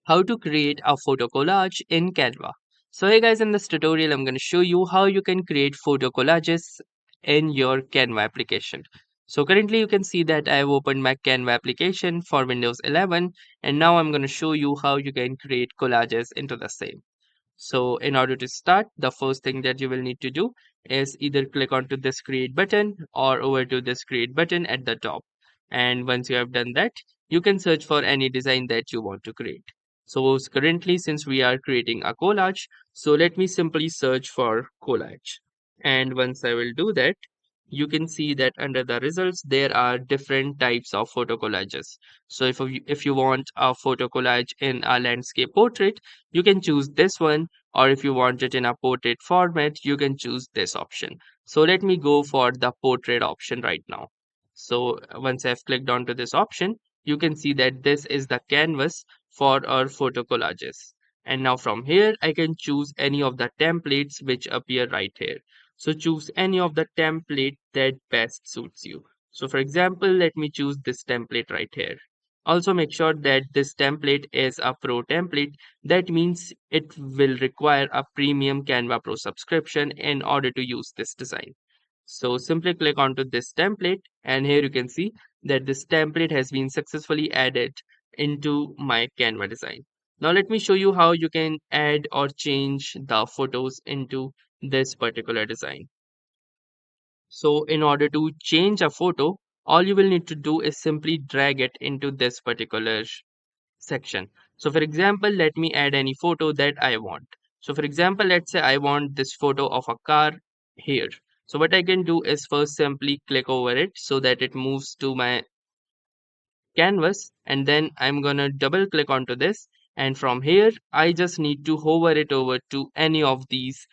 How to create a photo collage in Canva. So hey guys, in this tutorial I'm going to show you how you can create photo collages in your Canva application. So currently you can see that I have opened my Canva application for Windows 11, and now I'm going to show you how you can create collages into the same. So in order to start, the first thing that you will need to do is either click onto this create button or over to this create button at the top. And once you have done that, you can search for any design that you want to create. So currently, since we are creating a collage, so let me simply search for collage. And once I will do that, you can see that under the results there are different types of photo collages. So if you want a photo collage in a landscape portrait, you can choose this one, or if you want it in a portrait format, you can choose this option. So let me go for the portrait option right now. So once I've clicked onto this option, you can see that this is the canvas for our photo collages. And now from here, I can choose any of the templates which appear right here. So choose any of the template that best suits you. So for example, let me choose this template right here. Also make sure that this template is a pro template. That means it will require a premium Canva Pro subscription in order to use this design. So simply click onto this template, and here you can see that this template has been successfully added into my Canva design. Now let me show you how you can add or change the photos into this particular design. So in order to change a photo, all you will need to do is simply drag it into this particular section. So for example, let me add any photo that I want. So for example, let's say I want this photo of a car here. So what I can do is first simply click over it so that it moves to my canvas, and then I'm gonna double click onto this, and from here I just need to hover it over to any of these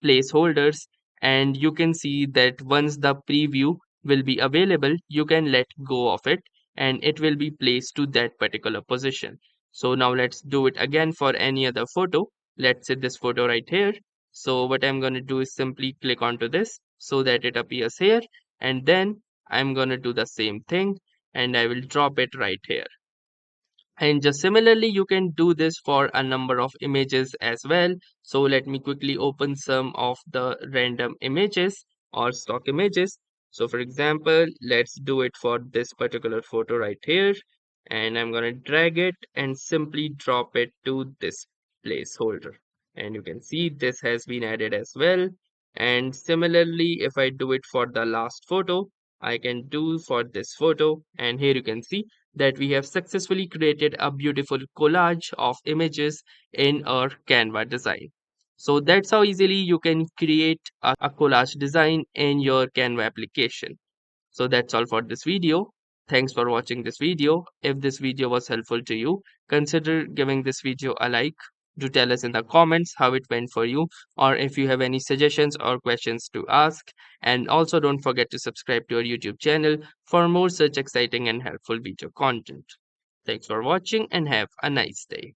placeholders, and you can see that once the preview will be available, you can let go of it and it will be placed to that particular position. So now let's do it again for any other photo. Let's say this photo right here. So what I'm going to do is simply click onto this so that it appears here, and then I'm going to do the same thing and I will drop it right here. And just similarly, you can do this for a number of images as well. So let me quickly open some of the random images or stock images. So for example, let's do it for this particular photo right here. And I'm going to drag it and simply drop it to this placeholder. And you can see this has been added as well. And similarly, if I do it for the last photo, I can do for this photo. And here you can see that we have successfully created a beautiful collage of images in our Canva design. So that's how easily you can create a collage design in your Canva application. So that's all for this video. Thanks for watching this video. If this video was helpful to you, consider giving this video a like. Do tell us in the comments how it went for you, or if you have any suggestions or questions to ask. And also don't forget to subscribe to our YouTube channel for more such exciting and helpful video content. Thanks for watching and have a nice day.